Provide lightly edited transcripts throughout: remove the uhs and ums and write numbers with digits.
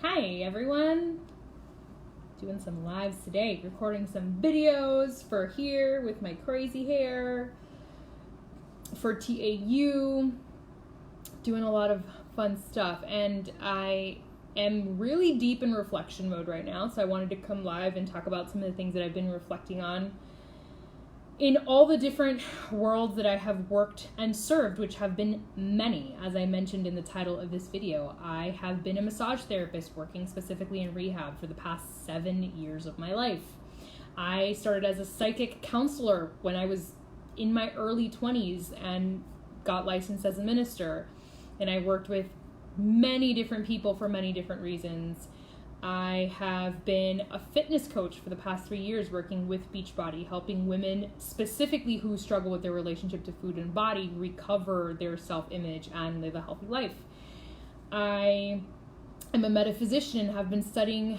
Hi everyone, doing some lives today, recording some videos for here with my crazy hair, for TAU, doing a lot of fun stuff, and I am really deep in reflection mode right now, so I wanted to come live and talk about some of the things that I've been reflecting on in all the different worlds that I have worked and served, which have been many. As I mentioned in the title of this video, I have been a massage therapist working specifically in rehab for the past 7 years of my life. I started as a psychic counselor when I was in my early 20s and got licensed as a minister. And I worked with many different people for many different reasons. I have been a fitness coach for the past 3 years working with Beachbody, helping women specifically who struggle with their relationship to food and body recover their self-image and live a healthy life. I am a metaphysician and have been studying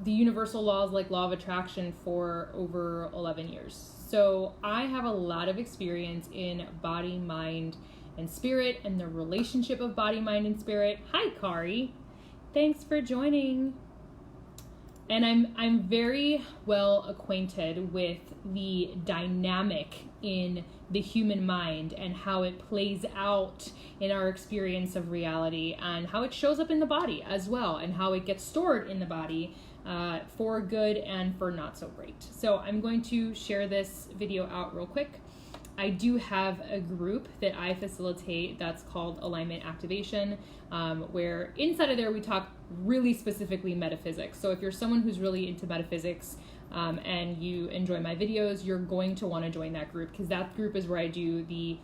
the universal laws like law of attraction for over 11 years. So I have a lot of experience in body, mind, and spirit and the relationship of body, mind, and spirit. Hi, Kari. Thanks for joining. And I'm very well acquainted with the dynamic in the human mind and how it plays out in our experience of reality and how it shows up in the body as well and how it gets stored in the body for good and for not so great. So I'm going to share this video out real quick. I do have a group that I facilitate that's called Alignment Activation, where inside of there we talk really specifically metaphysics. So if you're someone who's really into metaphysics and you enjoy my videos, you're going to want to join that group, because that group is where I do the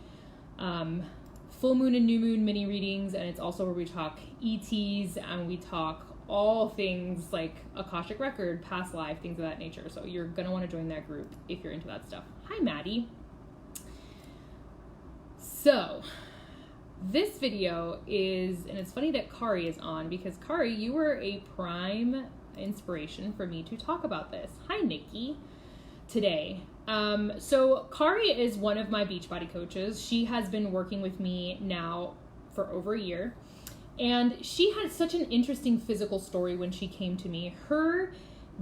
full moon and new moon mini readings, and it's also where we talk ETs and we talk all things like Akashic Record, past life, things of that nature. So you're going to want to join that group if you're into that stuff. Hi, Maddie. So, this video is, and it's funny that Kari is on, because Kari, you were a prime inspiration for me to talk about this. Hi, Nikki, today. So Kari is one of my Beachbody coaches. She has been working with me now for over a year, and she had such an interesting physical story when she came to me. Her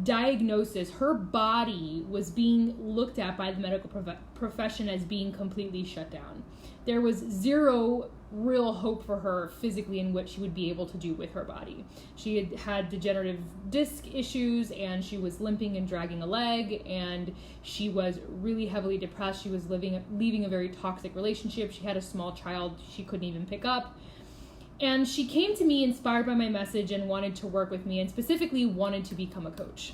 diagnosis, her body was being looked at by the medical profession as being completely shut down. There was zero real hope for her physically in what she would be able to do with her body. She had degenerative disc issues, and she was limping and dragging a leg, and she was really heavily depressed. She was leaving a very toxic relationship. She had a small child she couldn't even pick up. And she came to me inspired by my message and wanted to work with me, and specifically wanted to become a coach.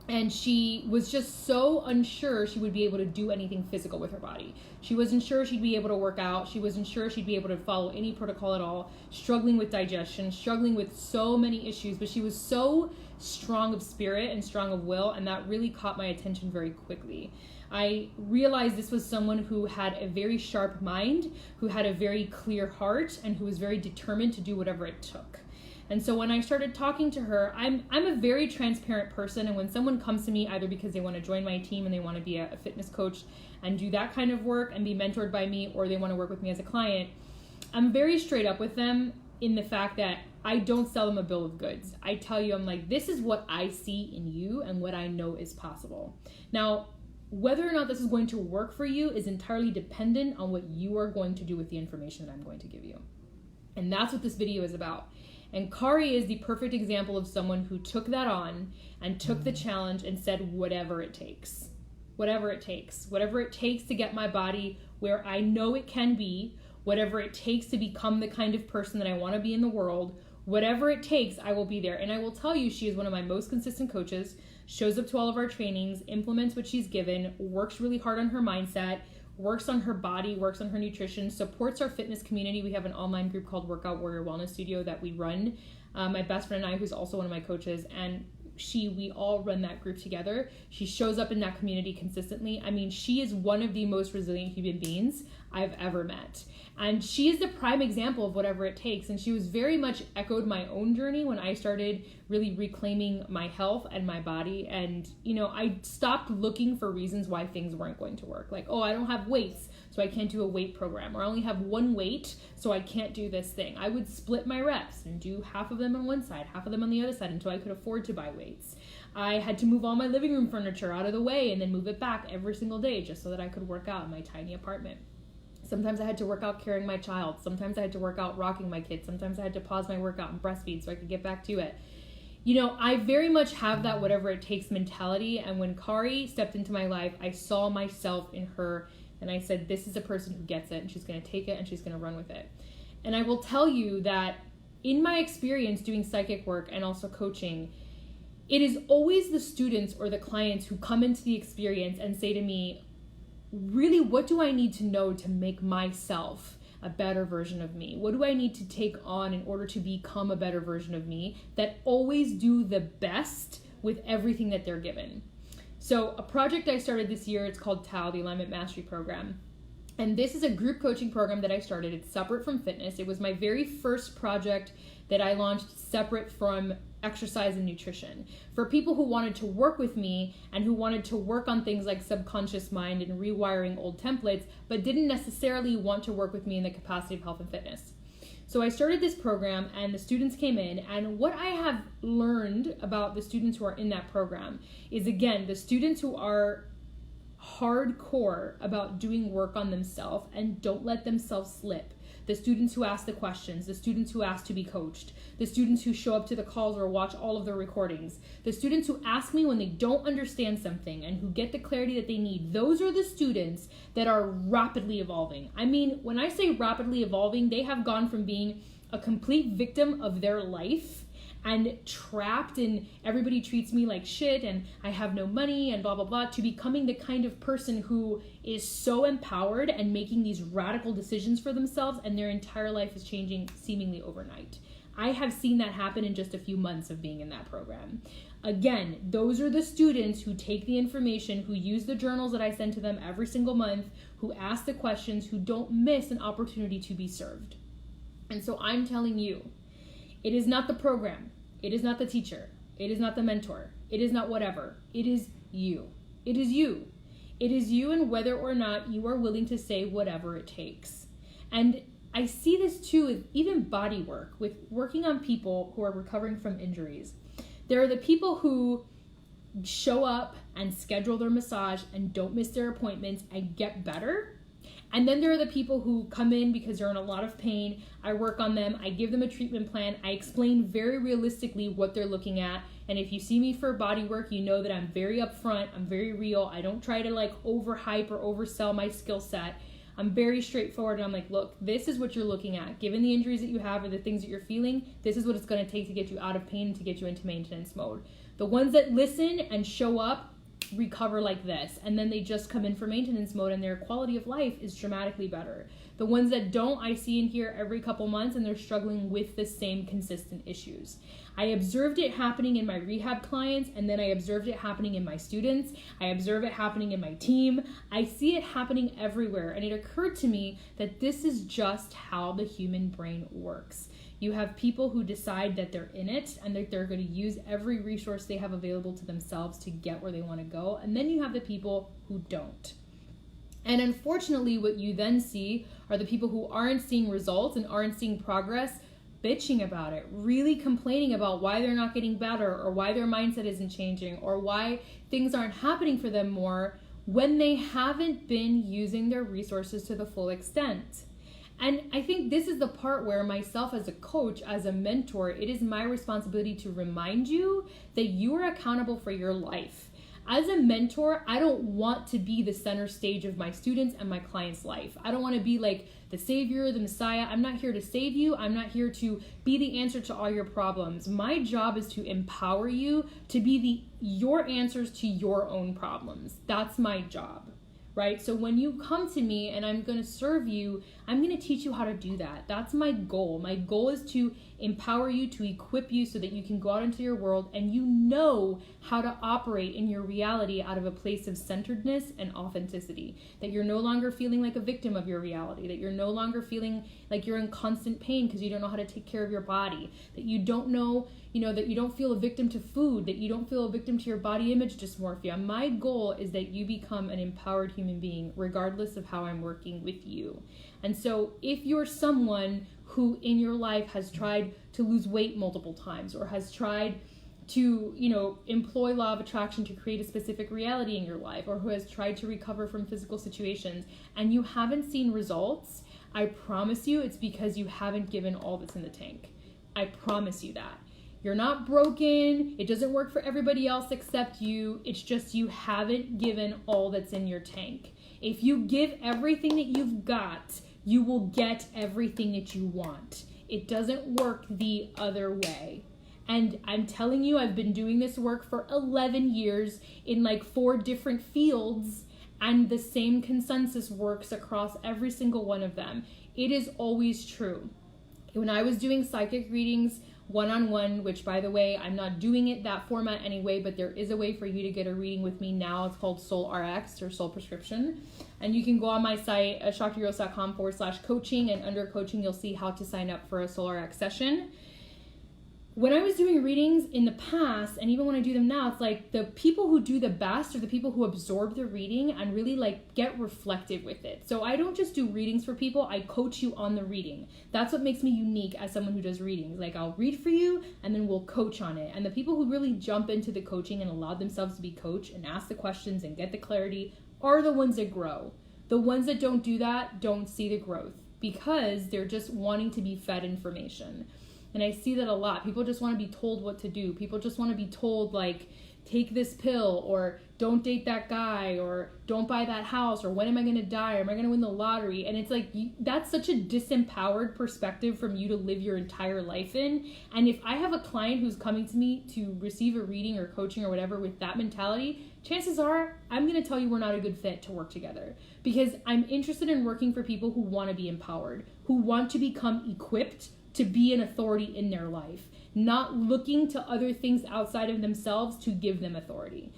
And she was just so unsure she would be able to do anything physical with her body. She wasn't sure she'd be able to work out. She wasn't sure she'd be able to follow any protocol at all, struggling with digestion, struggling with so many issues, but she was so strong of spirit and strong of will, and that really caught my attention very quickly. I realized this was someone who had a very sharp mind, who had a very clear heart, and who was very determined to do whatever it took. And so when I started talking to her, I'm a very transparent person, and when someone comes to me either because they want to join my team and they want to be a fitness coach and do that kind of work and be mentored by me, or they want to work with me as a client, I'm very straight up with them in the fact that I don't sell them a bill of goods. I tell you, I'm like, this is what I see in you and what I know is possible. Now, whether or not this is going to work for you is entirely dependent on what you are going to do with the information that I'm going to give you. And that's what this video is about. And Kari is the perfect example of someone who took that on and took the challenge and said, whatever it takes. Whatever it takes. Whatever it takes to get my body where I know it can be. Whatever it takes to become the kind of person that I want to be in the world. Whatever it takes, I will be there. And I will tell you, she is one of my most consistent coaches, shows up to all of our trainings, implements what she's given, works really hard on her mindset, works on her body, works on her nutrition, supports our fitness community. We have an online group called Workout Warrior Wellness Studio that we run. My best friend and I, who's also one of my coaches, and we all run that group together. She shows up in that community consistently. I mean, she is one of the most resilient human beings I've ever met. And she is the prime example of whatever it takes. And she was very much echoed my own journey when I started really reclaiming my health and my body. And, I stopped looking for reasons why things weren't going to work. Like, oh, I don't have weights, so I can't do a weight program. Or I only have one weight, so I can't do this thing. I would split my reps and do half of them on one side, half of them on the other side until I could afford to buy weights. I had to move all my living room furniture out of the way and then move it back every single day just so that I could work out in my tiny apartment. Sometimes I had to work out carrying my child. Sometimes I had to work out rocking my kid. Sometimes I had to pause my workout and breastfeed so I could get back to it. I very much have that whatever it takes mentality. And when Kari stepped into my life, I saw myself in her and I said, this is a person who gets it and she's going to take it and she's going to run with it. And I will tell you that in my experience doing psychic work and also coaching, it is always the students or the clients who come into the experience and say to me, really, what do I need to know to make myself a better version of me? What do I need to take on in order to become a better version of me that always do the best with everything that they're given? So a project I started this year, it's called TAL, the Alignment Mastery Program. And this is a group coaching program that I started. It's separate from fitness. It was my very first project that I launched separate from exercise and nutrition for people who wanted to work with me and who wanted to work on things like subconscious mind and rewiring old templates, but didn't necessarily want to work with me in the capacity of health and fitness. So I started this program and the students came in, and what I have learned about the students who are in that program is, again, the students who are hardcore about doing work on themselves and don't let themselves slip. The students who ask the questions, the students who ask to be coached, the students who show up to the calls or watch all of the recordings, the students who ask me when they don't understand something and who get the clarity that they need. Those are the students that are rapidly evolving. I mean, when I say rapidly evolving, they have gone from being a complete victim of their life and trapped in everybody treats me like shit and I have no money and blah, blah, blah, to becoming the kind of person who is so empowered and making these radical decisions for themselves, and their entire life is changing seemingly overnight. I have seen that happen in just a few months of being in that program. Again, those are the students who take the information, who use the journals that I send to them every single month, who ask the questions, who don't miss an opportunity to be served. And so I'm telling you, it is not the program. It is not the teacher. It is not the mentor. It is not whatever. It is you. It is you. It is you, and whether or not you are willing to say whatever it takes. And I see this too with even body work, with working on people who are recovering from injuries. There are the people who show up and schedule their massage and don't miss their appointments and get better. And then there are the people who come in because they're in a lot of pain. I work on them. I give them a treatment plan. I explain very realistically what they're looking at. And if you see me for body work, you know that I'm very upfront. I'm very real. I don't try to overhype or oversell my skill set. I'm very straightforward. And I'm like, look, this is what you're looking at. Given the injuries that you have or the things that you're feeling, this is what it's going to take to get you out of pain and to get you into maintenance mode. The ones that listen and show up recover like this, and then they just come in for maintenance mode and their quality of life is dramatically better. The ones that don't, I see in here every couple months and they're struggling with the same consistent issues. I observed it happening in my rehab clients, and then I observed it happening in my students. I observe it happening in my team. I see it happening everywhere, and it occurred to me that this is just how the human brain works. You have people who decide that they're in it and that they're going to use every resource they have available to themselves to get where they want to go. And then you have the people who don't. And unfortunately, what you then see are the people who aren't seeing results and aren't seeing progress, bitching about it, really complaining about why they're not getting better or why their mindset isn't changing or why things aren't happening for them more when they haven't been using their resources to the full extent. And I think this is the part where myself as a coach, as a mentor, it is my responsibility to remind you that you are accountable for your life. As a mentor, I don't want to be the center stage of my students and my clients' life. I don't want to be like the savior, the messiah. I'm not here to save you. I'm not here to be the answer to all your problems. My job is to empower you to be your answers to your own problems. That's my job. Right? So when you come to me and I'm going to serve you, I'm going to teach you how to do that. That's my goal. My goal is to empower you, to equip you so that you can go out into your world and you know how to operate in your reality out of a place of centeredness and authenticity. That you're no longer feeling like a victim of your reality, that you're no longer feeling like you're in constant pain because you don't know how to take care of your body, that you don't know, that you don't feel a victim to food, that you don't feel a victim to your body image dysmorphia. My goal is that you become an empowered human being regardless of how I'm working with you. And so if you're someone who in your life has tried to lose weight multiple times, or has tried to, employ law of attraction to create a specific reality in your life, or who has tried to recover from physical situations and you haven't seen results, I promise you it's because you haven't given all that's in the tank. I promise you that. You're not broken. It doesn't work for everybody else except you. It's just you haven't given all that's in your tank. If you give everything that you've got, you will get everything that you want. It doesn't work the other way. And I'm telling you, I've been doing this work for 11 years in like 4 different fields, and the same consensus works across every single one of them. It is always true. When I was doing psychic readings one-on-one, which by the way, I'm not doing it that format anyway, but there is a way for you to get a reading with me now. It's called Soul RX, or Soul Prescription. And you can go on my site, shaktirose.com/coaching, and under coaching, you'll see how to sign up for a Soul RX session. When I was doing readings in the past, and even when I do them now, it's like the people who do the best are the people who absorb the reading and really like get reflective with it. So I don't just do readings for people, I coach you on the reading. That's what makes me unique as someone who does readings. Like I'll read for you and then we'll coach on it. And the people who really jump into the coaching and allow themselves to be coached and ask the questions and get the clarity are the ones that grow. The ones that don't do that don't see the growth because they're just wanting to be fed information. And I see that a lot. People just want to be told what to do. People just want to be told, like, take this pill, or don't date that guy, or don't buy that house, or when am I going to die, or am I going to win the lottery? And it's like, that's such a disempowered perspective from you to live your entire life in. And if I have a client who's coming to me to receive a reading or coaching or whatever with that mentality, chances are I'm going to tell you we're not a good fit to work together, because I'm interested in working for people who want to be empowered, who want to become equipped to be an authority in their life, not looking to other things outside of themselves to give them authority.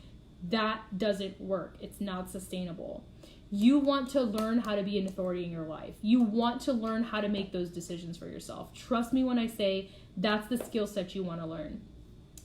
That doesn't work. It's not sustainable. You want to learn how to be an authority in your life. You want to learn how to make those decisions for yourself. Trust me when I say that's the skill set you want to learn.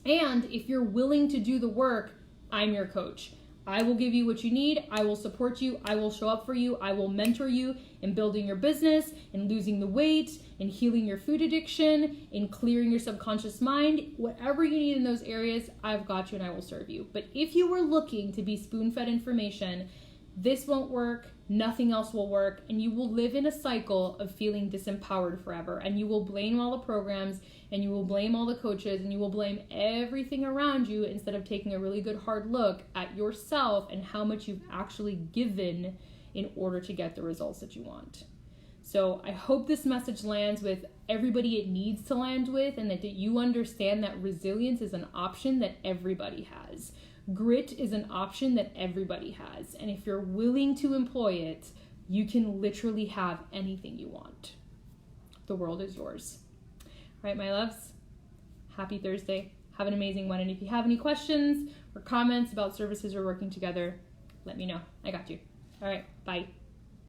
And if you're willing to do the work, I'm your coach. I will give you what you need. I will support you. I will show up for you. I will mentor you in building your business, in losing the weight, in healing your food addiction, in clearing your subconscious mind. Whatever you need in those areas, I've got you and I will serve you. But if you were looking to be spoon-fed information, this won't work, nothing else will work, and you will live in a cycle of feeling disempowered forever. And you will blame all the programs, and you will blame all the coaches, and you will blame everything around you instead of taking a really good hard look at yourself and how much you've actually given in order to get the results that you want. So I hope this message lands with everybody it needs to land with, and that you understand that resilience is an option that everybody has. Grit is an option that everybody has. And if you're willing to employ it, you can literally have anything you want. The world is yours. All right, my loves, happy Thursday. Have an amazing one. And if you have any questions or comments about services or working together, let me know. I got you. All right, bye.